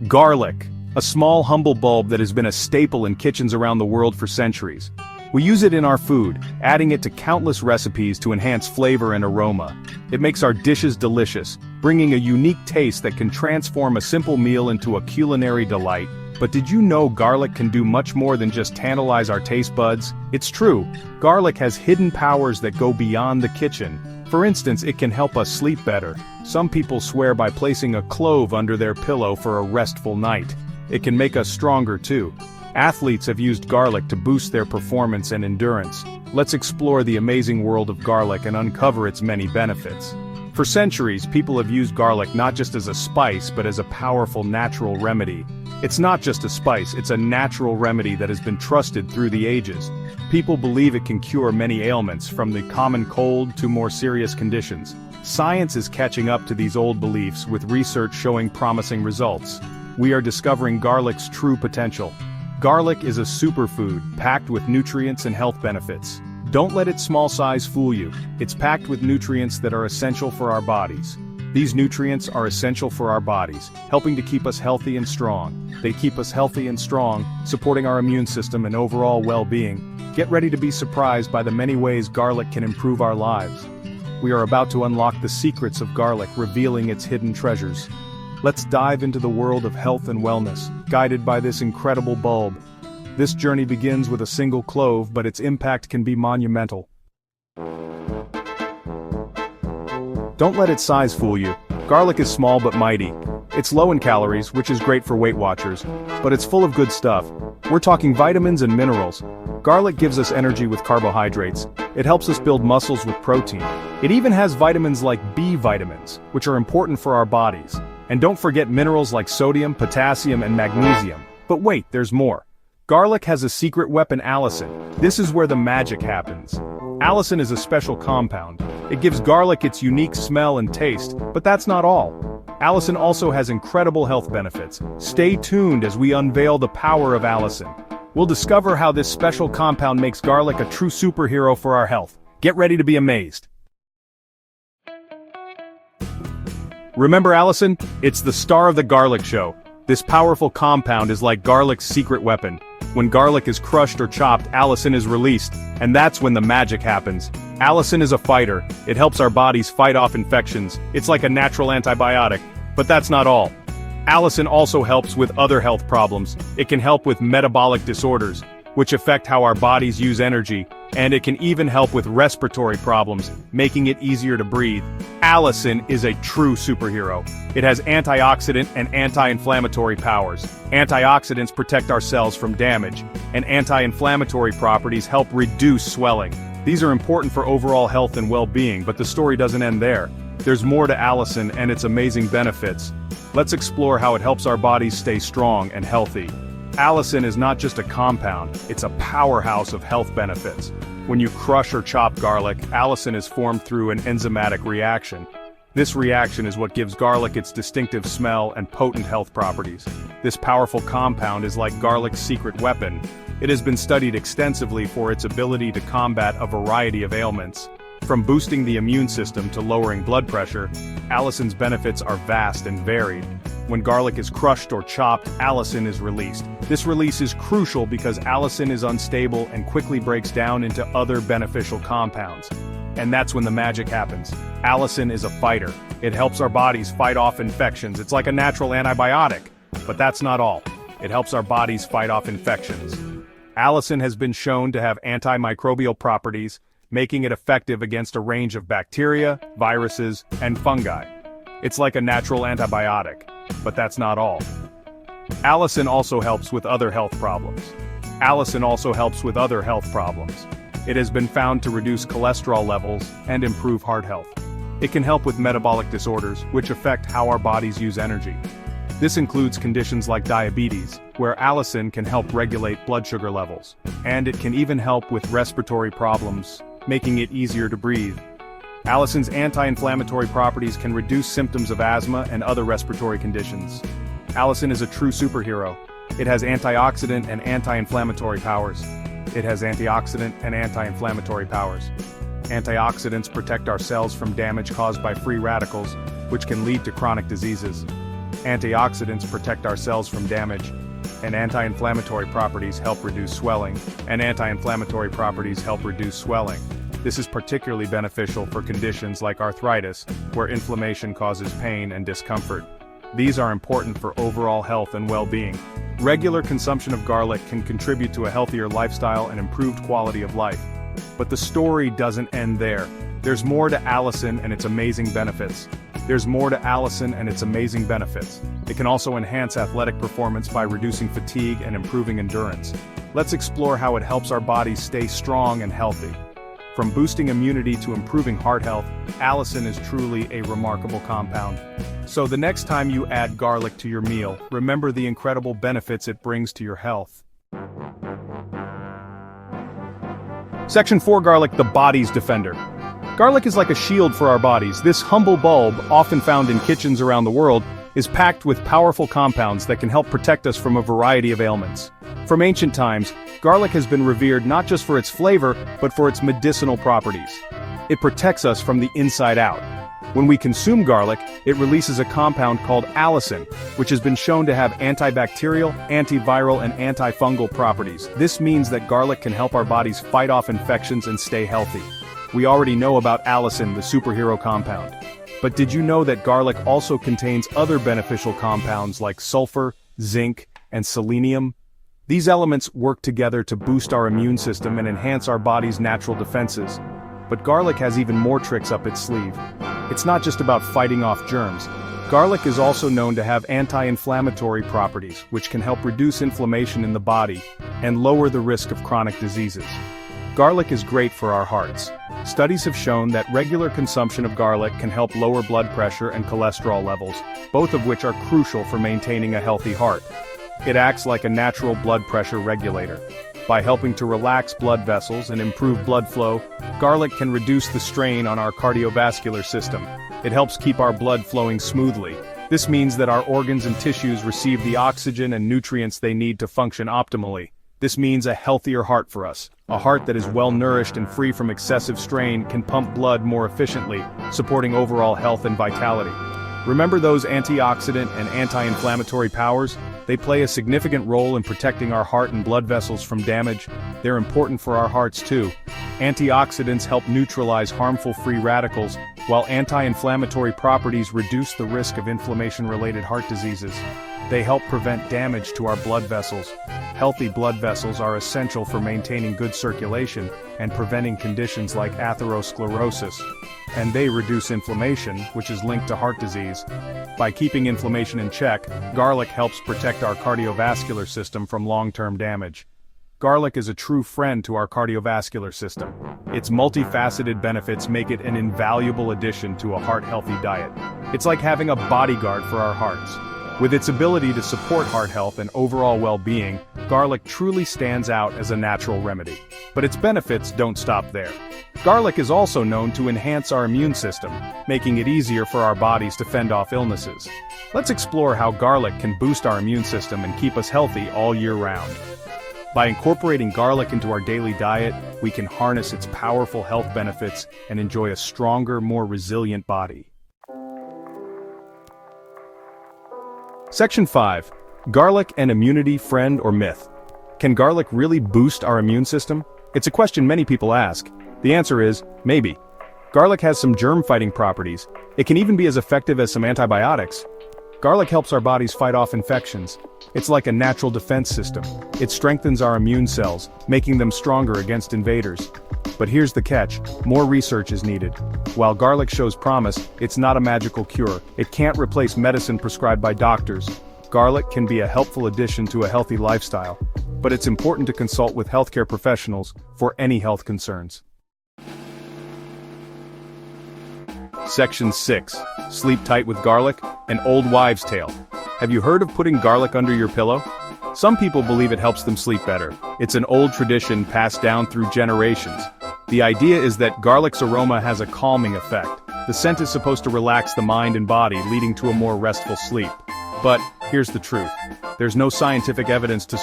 Garlic, a small humble bulb that has been a staple in kitchens around the world for centuries. We use it in our food, adding it to countless recipes to enhance flavor and aroma. It makes our dishes delicious, bringing a unique taste that can transform a simple meal into a culinary delight. But did you know garlic can do much more than just tantalize our taste buds? It's true, garlic has hidden powers that go beyond the kitchen. For instance, it can help us sleep better. Some people swear by placing a clove under their pillow for a restful night. It can make us stronger too. Athletes have used garlic to boost their performance and endurance. Let's explore the amazing world of garlic and uncover its many benefits. For centuries, people have used garlic not just as a spice but as a powerful natural remedy. It's not just a spice, it's a natural remedy that has been trusted through the ages. People believe it can cure many ailments, from the common cold to more serious conditions. Science is catching up to these old beliefs, with research showing promising results. We are discovering garlic's true potential. Garlic is a superfood, packed with nutrients and health benefits. Don't let its small size fool you. It's packed with nutrients that are essential for our bodies. These nutrients are essential for our bodies, helping to keep us healthy and strong. They keep us healthy and strong, supporting our immune system and overall well-being. Get ready to be surprised by the many ways garlic can improve our lives. We are about to unlock the secrets of garlic, revealing its hidden treasures. Let's dive into the world of health and wellness, guided by this incredible bulb. This journey begins with a single clove, but its impact can be monumental. Don't let its size fool you. Garlic is small but mighty. It's low in calories, which is great for Weight Watchers, but it's full of good stuff. We're talking vitamins and minerals. Garlic gives us energy with carbohydrates. It helps us build muscles with protein. It even has vitamins like B vitamins, which are important for our bodies. And don't forget minerals like sodium, potassium, and magnesium. But wait, there's more. Garlic has a secret weapon, allicin. This is where the magic happens. Allicin is a special compound. It gives garlic its unique smell and taste, but that's not all. Allicin also has incredible health benefits. Stay tuned as we unveil the power of allicin. We'll discover how this special compound makes garlic a true superhero for our health. Get ready to be amazed. Remember allicin? It's the star of the garlic show. This powerful compound is like garlic's secret weapon. When garlic is crushed or chopped, allicin is released, and that's when the magic happens. Allicin is a fighter. It helps our bodies fight off infections. It's like a natural antibiotic. But that's not all. Allicin also helps with other health problems. It can help with metabolic disorders, which affect how our bodies use energy, and it can even help with respiratory problems, making it easier to breathe. Allicin is a true superhero. It has antioxidant and anti-inflammatory powers. Antioxidants protect our cells from damage, and anti-inflammatory properties help reduce swelling. These are important for overall health and well-being, but the story doesn't end there. There's more to allicin and its amazing benefits. Let's explore how it helps our bodies stay strong and healthy. Allicin is not just a compound, it's a powerhouse of health benefits. When you crush or chop garlic, allicin is formed through an enzymatic reaction. This reaction is what gives garlic its distinctive smell and potent health properties. This powerful compound is like garlic's secret weapon. It has been studied extensively for its ability to combat a variety of ailments. From boosting the immune system to lowering blood pressure, allicin's benefits are vast and varied. When garlic is crushed or chopped, allicin is released. This release is crucial because allicin is unstable and quickly breaks down into other beneficial compounds. And that's when the magic happens. Allicin is a fighter. It helps our bodies fight off infections. It's like a natural antibiotic. But that's not all. It helps our bodies fight off infections. Allicin has been shown to have antimicrobial properties, making it effective against a range of bacteria, viruses, and fungi. It's like a natural antibiotic. But that's not all. Allicin also helps with other health problems. It has been found to reduce cholesterol levels and improve heart health. It can help with metabolic disorders, which affect how our bodies use energy. This includes conditions like diabetes, where allicin can help regulate blood sugar levels. And it can even help with respiratory problems, making it easier to breathe. Allicin's anti-inflammatory properties can reduce symptoms of asthma and other respiratory conditions. Allicin is a true superhero. It has antioxidant and anti-inflammatory powers. Antioxidants protect our cells from damage caused by free radicals, which can lead to chronic diseases. Antioxidants protect our cells from damage, and anti-inflammatory properties help reduce swelling. This is particularly beneficial for conditions like arthritis, where inflammation causes pain and discomfort. These are important for overall health and well-being. Regular consumption of garlic can contribute to a healthier lifestyle and improved quality of life. But the story doesn't end there. There's more to allicin and its amazing benefits. It can also enhance athletic performance by reducing fatigue and improving endurance. Let's explore how it helps our bodies stay strong and healthy. From boosting immunity to improving heart health, allicin is truly a remarkable compound. So the next time you add garlic to your meal, remember the incredible benefits it brings to your health. Section 4. Garlic, the body's defender. Garlic is like a shield for our bodies. This humble bulb, often found in kitchens around the world, is packed with powerful compounds that can help protect us from a variety of ailments. From ancient times, garlic has been revered not just for its flavor, but for its medicinal properties. It protects us from the inside out. When we consume garlic, it releases a compound called allicin, which has been shown to have antibacterial, antiviral, and antifungal properties. This means that garlic can help our bodies fight off infections and stay healthy. We already know about allicin, the superhero compound. But did you know that garlic also contains other beneficial compounds like sulfur, zinc, and selenium? These elements work together to boost our immune system and enhance our body's natural defenses. But garlic has even more tricks up its sleeve. It's not just about fighting off germs. Garlic is also known to have anti-inflammatory properties, which can help reduce inflammation in the body and lower the risk of chronic diseases. Garlic is great for our hearts. Studies have shown that regular consumption of garlic can help lower blood pressure and cholesterol levels, both of which are crucial for maintaining a healthy heart. It acts like a natural blood pressure regulator. By helping to relax blood vessels and improve blood flow, garlic can reduce the strain on our cardiovascular system. It helps keep our blood flowing smoothly. This means that our organs and tissues receive the oxygen and nutrients they need to function optimally. This means a healthier heart for us. A heart that is well-nourished and free from excessive strain can pump blood more efficiently, supporting overall health and vitality. Remember those antioxidant and anti-inflammatory powers? They play a significant role in protecting our heart and blood vessels from damage. They're important for our hearts too. Antioxidants help neutralize harmful free radicals, while anti-inflammatory properties reduce the risk of inflammation-related heart diseases. They help prevent damage to our blood vessels. Healthy blood vessels are essential for maintaining good circulation and preventing conditions like atherosclerosis. And they reduce inflammation, which is linked to heart disease. By keeping inflammation in check, garlic helps protect our cardiovascular system from long-term damage. Garlic is a true friend to our cardiovascular system. Its multifaceted benefits make it an invaluable addition to a heart-healthy diet. It's like having a bodyguard for our hearts. With its ability to support heart health and overall well-being, garlic truly stands out as a natural remedy. But its benefits don't stop there. Garlic is also known to enhance our immune system, making it easier for our bodies to fend off illnesses. Let's explore how garlic can boost our immune system and keep us healthy all year round. By incorporating garlic into our daily diet, we can harness its powerful health benefits and enjoy a stronger, more resilient body. Section 5. Garlic and immunity, friend or myth? Can garlic really boost our immune system? It's a question many people ask. The answer is, maybe. Garlic has some germ-fighting properties. It can even be as effective as some antibiotics. Garlic helps our bodies fight off infections. It's like a natural defense system. It strengthens our immune cells, making them stronger against invaders. But here's the catch, more research is needed. While garlic shows promise, it's not a magical cure. It can't replace medicine prescribed by doctors. Garlic can be a helpful addition to a healthy lifestyle, but it's important to consult with healthcare professionals for any health concerns. Section 6. Sleep tight with garlic, an old wives' tale. Have you heard of putting garlic under your pillow? Some people believe it helps them sleep better. It's an old tradition passed down through generations. The idea is that garlic's aroma has a calming effect. The scent is supposed to relax the mind and body, leading to a more restful sleep. But here's the truth. There's no scientific evidence to